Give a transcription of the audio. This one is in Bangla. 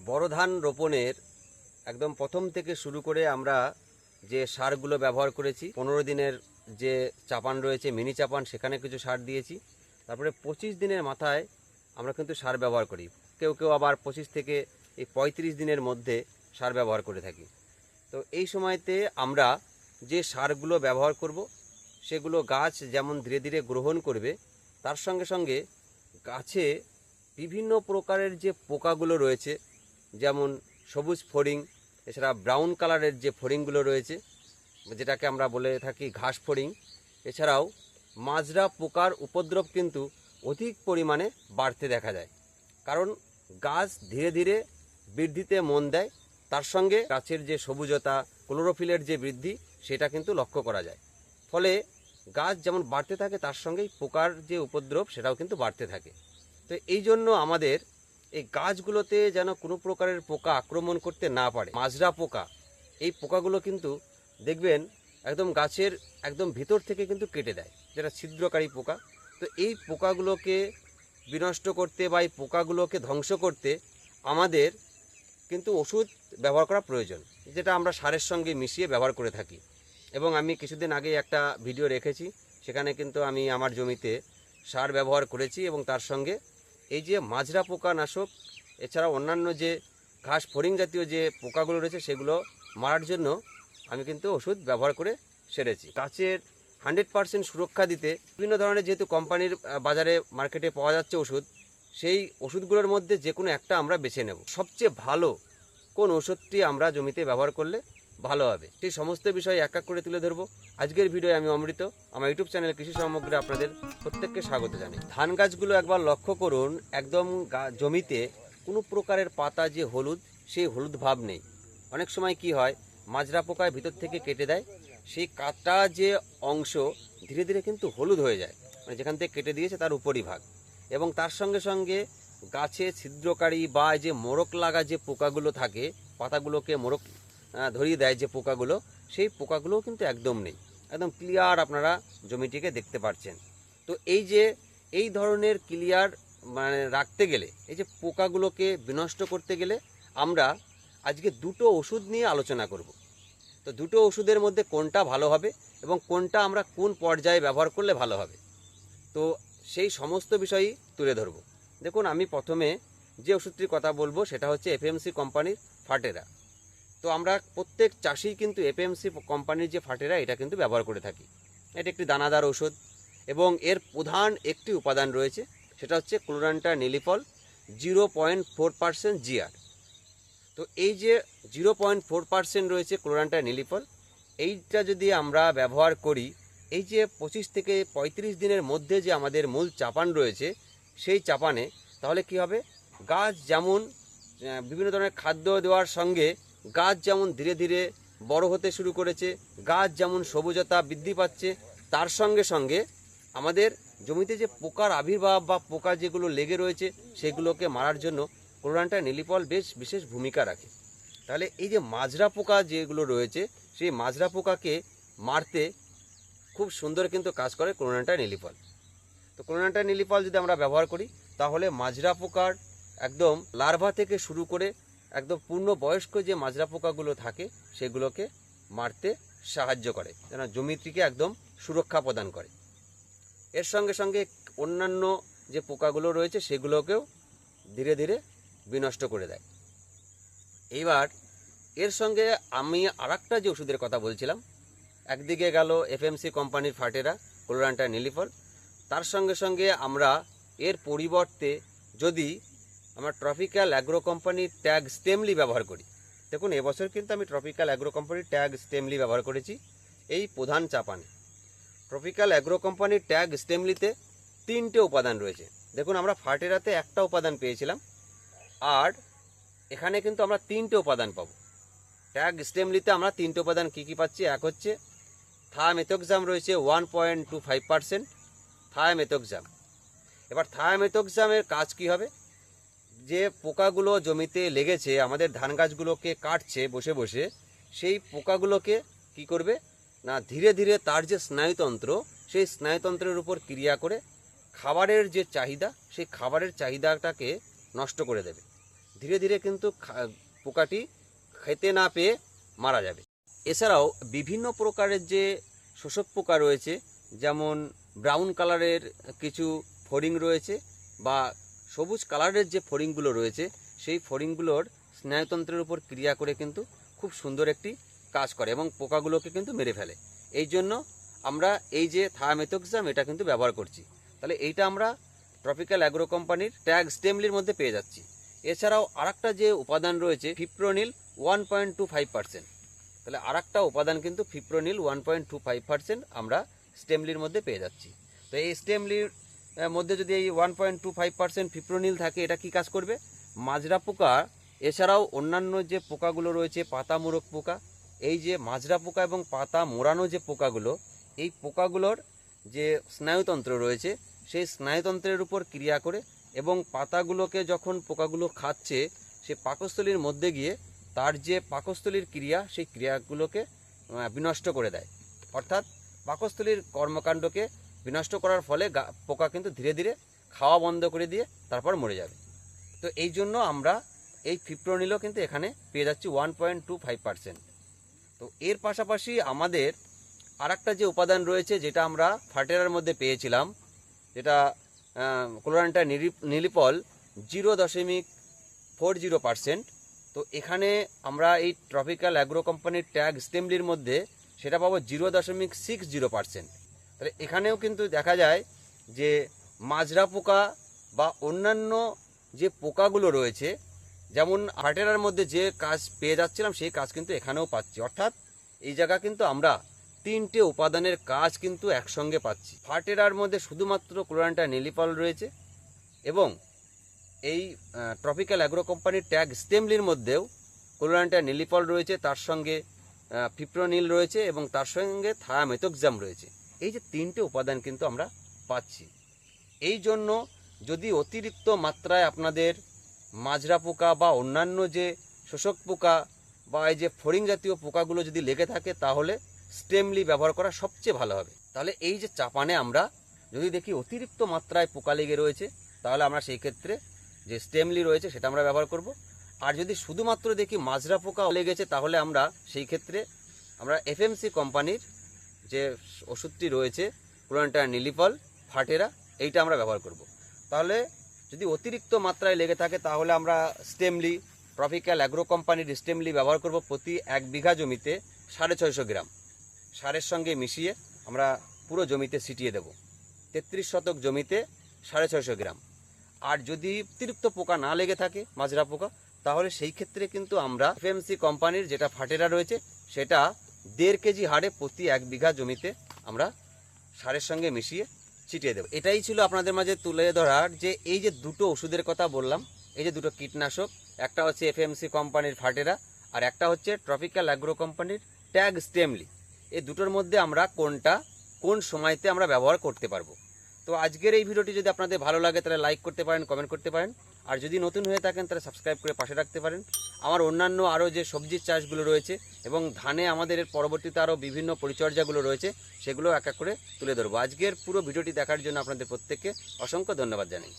বড় ধান রোপণের একদম প্রথম থেকে শুরু করে আমরা যে সারগুলো ব্যবহার করেছি, 15 দিনের যে চাপান রয়েছে, মিনি চাপান, সেখানে কিছু সার দিয়েছি। তারপরে 25 দিনের মাথায় আমরা কিন্তু সার ব্যবহার করি। কেউ কেউ আবার 25 থেকে এই 35 দিনের মধ্যে সার ব্যবহার করে থাকি। তো এই সময়তে আমরা যে সারগুলো ব্যবহার করব, সেগুলো গাছ যেমন ধীরে ধীরে গ্রহণ করবে, তার সঙ্গে সঙ্গে গাছে বিভিন্ন প্রকারের যে পোকাগুলো রয়েছে, যেমন সবুজ ফড়িং, এছাড়া ব্রাউন কালারের যে ফড়িংগুলো রয়েছে, যেটাকে আমরা বলে থাকি ঘাস ফড়িং, এছাড়াও মাজরা পোকার উপদ্রব কিন্তু অধিক পরিমাণে বাড়তে দেখা যায়। কারণ গাছ ধীরে ধীরে বৃদ্ধিতে মন দেয়, তার সঙ্গে গাছের যে সবুজতা, ক্লোরোফিলের যে বৃদ্ধি, সেটা কিন্তু লক্ষ্য করা যায়। ফলে গাছ যেমন বাড়তে থাকে, তার সঙ্গেই পোকার যে উপদ্রব সেটাও কিন্তু বাড়তে থাকে। তো এই জন্য আমাদের এই গাছগুলোতে যেন কোনো প্রকারের পোকা আক্রমণ করতে না পারে। মাজরা পোকা, এই পোকাগুলো কিন্তু দেখবেন একদম গাছের একদম ভিতর থেকে কিন্তু কেটে দেয়, যেটা ছিদ্রকারী পোকা। তো এই পোকাগুলোকে বিনষ্ট করতে বা এই পোকাগুলোকে ধ্বংস করতে আমাদের কিন্তু ওষুধ ব্যবহার করা প্রয়োজন, যেটা আমরা সারের সঙ্গে মিশিয়ে ব্যবহার করে থাকি। এবং আমি কিছুদিন আগে একটা ভিডিও রেখেছি, সেখানে কিন্তু আমি আমার জমিতে সার ব্যবহার করেছি এবং তার সঙ্গে এই যে মাজরা পোকা নাশক, এছাড়া অন্যান্য যে ঘাস ফড়িং জাতীয় যে পোকাগুলো রয়েছে, সেগুলো মারার জন্য আমি কিন্তু ওষুধ ব্যবহার করে সেরেছি। গাছের 100% সুরক্ষা দিতে বিভিন্ন ধরনের, যেহেতু কোম্পানির বাজারে মার্কেটে পাওয়া যাচ্ছে ওষুধ, সেই ওষুধগুলোর মধ্যে যে কোনো একটা আমরা বেছে নেব। সবচেয়ে ভালো কোন ওষুধটি আমরা জমিতে ব্যবহার করলে ভালো হবে, সেই সমস্ত বিষয় এক এক করে তুলে ধরবো আজকের ভিডিওয়ে। আমি অমৃত, আমার ইউটিউব চ্যানেল কৃষি সামগ্রী আপনাদের প্রত্যেককে স্বাগত জানাই। ধান গাছগুলো একবার লক্ষ্য করুন, একদম জমিতে কোনো প্রকারের পাতা যে হলুদ, সেই হলুদ ভাব নেই। অনেক সময় কি হয়, মাজরা পোকায় ভিতর থেকে কেটে দেয়, সেই কাটা যে অংশ ধীরে ধীরে কিন্তু হলুদ হয়ে যায়, মানে যেখান থেকে কেটে দিয়েছে তার উপরই ভাগ। এবং তার সঙ্গে সঙ্গে গাছে ছিদ্রকারী বা যে মোড়ক লাগা যে পোকাগুলো থাকে, পাতাগুলোকে মোড়ক ধরিয়ে দেয় যে পোকাগুলো, সেই পোকাগুলোও কিন্তু একদম নেই। একদম ক্লিয়ার আপনারা জমিটিকে দেখতে পাচ্ছেন। তো এই যে এই ধরনের ক্লিয়ার মানে রাখতে গেলে, এই যে পোকাগুলোকে বিনষ্ট করতে গেলে আমরা আজকে দুটো ওষুধ নিয়ে আলোচনা করব। তো দুটো ওষুধের মধ্যে কোনটা ভালো হবে এবং কোনটা আমরা কোন পর্যায়ে ব্যবহার করলে ভালো হবে, তো সেই সমস্ত বিষয়ই তুলে ধরব। দেখুন, আমি প্রথমে যে ওষুধটির কথা বলবো সেটা হচ্ছে এফএমসি কোম্পানির ফাটেরা। তো আমরা প্রত্যেক চাষি কিন্তু এফএমসি কোম্পানির যে ফাটেরা, এটা কিন্তু ব্যবহার করে থাকি। এটা একটি দানাদার ওষুধ এবং এর প্রধান একটি উপাদান রয়েছে, সেটা হচ্ছে ক্লোরান্টা নিলিফল 0.4% জিআর। তো এই যে 0.4% রয়েছে ক্লোরান্টা নিলিফল, এইটা যদি আমরা ব্যবহার করি, এই যে 25 থেকে 35 দিনের মধ্যে যে আমাদের মূল চাপান রয়েছে, সেই চাপানে তাহলে কি হবে, গাছ যেমন বিভিন্ন ধরনের খাদ্য দেওয়ার সঙ্গে গাছ যেমন ধীরে ধীরে বড় হতে শুরু করেছে, গাছ যেমন সবুজতা বৃদ্ধি পাচ্ছে, তার সঙ্গে সঙ্গে আমাদের জমিতে যে পোকার আবির্ভাব বা পোকা যেগুলো লেগে রয়েছে, সেগুলোকে মারার জন্য ক্লোরান্টা নিলিফল বেশ বিশেষ ভূমিকা রাখে। তাহলে এই যে মাজরা পোকা যেগুলো রয়েছে, সেই মাজরা পোকাকে মারতে খুব সুন্দর কিন্তু কাজ করে ক্লোরান্টা নিলিফল। তো ক্লোরান্টা নিলিফল যদি আমরা ব্যবহার করি, তাহলে মাজরা পোকার একদম লার্ভা থেকে শুরু করে একদম পূর্ণ বয়স্ক যে মাজরা পোকাগুলো থাকে, সেগুলোকে মারতে সাহায্য করে, যেন জমিটিকে একদম সুরক্ষা প্রদান করে। এর সঙ্গে সঙ্গে অন্যান্য যে পোকাগুলো রয়েছে, সেগুলোকেও ধীরে ধীরে বিনষ্ট করে দেয়। এইবার এর সঙ্গে আমি আরেকটা যে ওষুধের কথা বলছিলাম, একদিকে গেল এফএমসি কোম্পানির ফাটেরা, ক্লোরান্টা নিলিফল, তার সঙ্গে সঙ্গে আমরা এর পরিবর্তে যদি আমরা ট্রপিক্যাল অ্যাগ্রো কোম্পানির ট্যাগ স্টেমলি ব্যবহার করি। দেখুন, এবছর কিন্তু আমি ট্রপিক্যাল অ্যাগ্রো কোম্পানির ট্যাগ স্টেমলি ব্যবহার করেছি এই প্রধান চাপানে। ট্রপিক্যাল অ্যাগ্রো কোম্পানির ট্যাগ স্টেমলিতে 3টে উপাদান রয়েছে। দেখুন, আমরা ফাটেরাতে একটা উপাদান পেয়েছিলাম, আর এখানে কিন্তু আমরা 3টে উপাদান পাবো। ট্যাগ স্টেমলিতে আমরা 3টে উপাদান কী কী পাচ্ছি, এক হচ্ছে থায়ামেথক্সাম রয়েছে 1.25% থায়ামেথক্সাম। এবার থায়ামেথক্সামের কাজ কি হবে, যে পোকাগুলো জমিতে লেগেছে, আমাদের ধান গাছগুলোকে কাটছে বসে বসে, সেই পোকাগুলোকে কি করবে না, ধীরে ধীরে তার যে স্নায়ুতন্ত্র, সেই স্নায়ুতন্ত্রের উপর ক্রিয়া করে খাবারের যে চাহিদা, সেই খাবারের চাহিদাটাকে নষ্ট করে দেবে। ধীরে ধীরে কিন্তু পোকাটি খেতে না পেয়ে মারা যাবে। এছাড়াও বিভিন্ন প্রকারের যে শোষক পোকা রয়েছে, যেমন ব্রাউন কালারের কিছু ফড়িং রয়েছে বা সবুজ কালারের যে ফড়িংগুলো রয়েছে, সেই ফড়িংগুলোর স্নায়ুতন্ত্রের উপর ক্রিয়া করে কিন্তু খুব সুন্দর একটি কাজ করে এবং পোকাগুলোকে কিন্তু মেরে ফেলে। এই জন্য আমরা এই যে থায়ামেথক্সাম এটা কিন্তু ব্যবহার করছি। তাহলে এইটা আমরা ট্রপিক্যাল অ্যাগ্রো কোম্পানির ট্যাগ স্টেমলির মধ্যে পেয়ে যাচ্ছি। এছাড়াও আরেকটা যে উপাদান রয়েছে ফিপ্রোনিল 1.25%। তাহলে আরেকটা উপাদান কিন্তু ফিপ্রোনিল 1.25% আমরা স্টেমলির মধ্যে পেয়ে যাচ্ছি। তো এই স্টেমলির মধ্যে যদি এই 1.25% ফিপ্রোনিল থাকে, এটা কি কাজ করবে? মাজরা পোকা এছাড়াও অন্যান্য যে পোকাগুলো রয়েছে, পাতা মোড়ক পোকা, এই যে মাজরা পোকা এবং পাতা মোড়ানো যে পোকাগুলো, এই পোকাগুলোর যে স্নায়ুতন্ত্র রয়েছে সেই স্নায়ুতন্ত্রের উপর ক্রিয়া করে এবং পাতাগুলোকে যখন পোকাগুলো খাচ্ছে সেই পাকস্থলীর মধ্যে গিয়ে তার যে পাকস্থলীর ক্রিয়া সেই ক্রিয়াগুলোকে বিনষ্ট করে দেয়। অর্থাৎ পাকস্থলীর কর্মকাণ্ডকে বিনষ্ট করার ফলে পোকা কিন্তু ধীরে ধীরে খাওয়া বন্ধ করে দিয়ে তারপর মরে যাবে। তো এই জন্য আমরা এই ফিপ্রোনিলও কিন্তু এখানে পেয়ে যাচ্ছি 1.25%। তো এর পাশাপাশি আমাদের আরেকটা যে উপাদান রয়েছে যেটা আমরা ফার্টেরার মধ্যে পেয়েছিলাম, যেটা ক্লোরান্টা নিলিপল 0.40%। তো এখানে আমরা এই ট্রপিক্যাল অ্যাগ্রো কোম্পানির ট্যাগ স্টেমলির মধ্যে সেটা পাবো 0.60%। তাহলে এখানেও কিন্তু দেখা যায় যে মাজরা পোকা বা অন্যান্য যে পোকাগুলো রয়েছে, যেমন ফার্টেরার মধ্যে যে কাজ পেয়ে যাচ্ছিলাম সেই কাজ কিন্তু এখানেও পাচ্ছি। অর্থাৎ এই জায়গা কিন্তু আমরা তিনটে উপাদানের কাজ কিন্তু একসঙ্গে পাচ্ছি। ফার্টেরার মধ্যে শুধুমাত্র ক্লোরান্টা নিলিপল রয়েছে এবং এই ট্রপিক্যাল অ্যাগ্রো কোম্পানির ট্যাগ স্টেমলির মধ্যেও ক্লোরান্টা নিলিপল রয়েছে, তার সঙ্গে ফিপ্রোনিল রয়েছে এবং তার সঙ্গে থায়ামেথক্সাম রয়েছে। এই যে তিনটে উপাদান কিন্তু আমরা পাচ্ছি। এই জন্য যদি অতিরিক্ত মাত্রায় আপনাদের মাজরা পোকা বা অন্যান্য যে শোষক পোকা বা এই যে ফড়িং জাতীয় পোকাগুলো যদি লেগে থাকে, তাহলে স্টেমলি ব্যবহার করা সবচেয়ে ভালো হবে। তাহলে এই যে চাপানে আমরা যদি দেখি অতিরিক্ত মাত্রায় পোকা লেগে রয়েছে, তাহলে আমরা সেই ক্ষেত্রে যে স্টেমলি রয়েছে সেটা আমরা ব্যবহার করব। আর যদি শুধুমাত্র দেখি মাজরা পোকা লেগেছে, তাহলে আমরা সেই ক্ষেত্রে আমরা এফএমসি কোম্পানির যে ওষুধটি রয়েছে ক্লোরান্টা নিলিপল ফার্টেরা, এইটা আমরা ব্যবহার করব। তাহলে যদি অতিরিক্ত মাত্রায় লেগে থাকে তাহলে আমরা স্টেমলি, ট্রপিক্যাল অ্যাগ্রো কোম্পানির স্টেমলি ব্যবহার করব প্রতি 1 বিঘা জমিতে 650 গ্রাম সারের সঙ্গে মিশিয়ে আমরা পুরো জমিতে ছিটিয়ে দেব। 33 শতক জমিতে 650 গ্রাম। আর যদি অতিরিক্ত পোকা না লেগে থাকে মাজরা পোকা, তাহলে সেই ক্ষেত্রে কিন্তু আমরা এফএমসি কোম্পানির যেটা ফার্টেরা রয়েছে সেটা 1.5 কেজি হারে প্রতি 1 বিঘা জমিতে আমরা সারের সঙ্গে মিশিয়ে ছিটিয়ে দেব। এটাই ছিল আপনাদের মাঝে তুলে ধরার যে এই যে দুটো ওষুধের কথা বললাম, এই যে দুটো কীটনাশক, একটা হচ্ছে এফএমসি কোম্পানির ফার্টেরা আর একটা হচ্ছে ট্রপিক্যাল অ্যাগ্রো কোম্পানির ট্যাগ স্টেমলি। এই দুটোর মধ্যে আমরা কোনটা কোন সময়তে আমরা ব্যবহার করতে পারবো। তো আজকের এই ভিডিওটি যদি আপনাদের ভালো লাগে তাহলে লাইক করতে পারেন, কমেন্ট করতে পারেন। আর যদি নতুন হয়ে থাকেন তাহলে সাবস্ক্রাইব করে পাশে রাখতে পারেন। আমার অন্যান্য আরও যে সবজির চাষগুলো রয়েছে এবং ধানে আমাদের এর পরবর্তীতে আরও বিভিন্ন পরিচর্যাগুলো রয়েছে সেগুলো এক এক করে তুলে ধরবো। আজকের পুরো ভিডিওটি দেখার জন্য আপনাদের প্রত্যেককে অসংখ্য ধন্যবাদ জানাই।